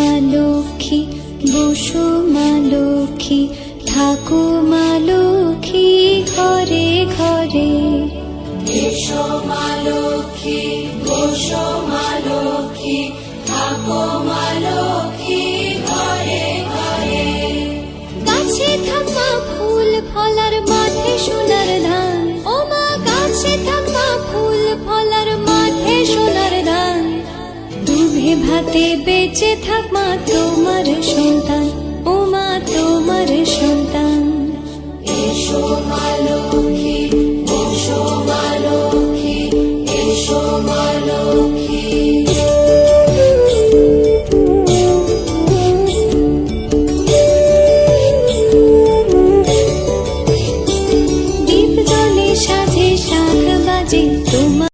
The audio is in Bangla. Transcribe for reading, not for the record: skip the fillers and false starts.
মা লক্ষ্মী, বসো মা লক্ষ্মী, থাকো মা লক্ষ্মী ঘরে ঘরে। এসো মা লক্ষ্মী, বসো মা লক্ষ্মী, থাকো মা লক্ষ্মী ঘরে ঘরে। গাছে থাকা ফুল ফলার মাঠে সোনার ধান, ও মা গাছে থাকা ফুল ফলার মাঠে সোনার ধান। দুধে ভাতে বেঁচে থাক মা তোমার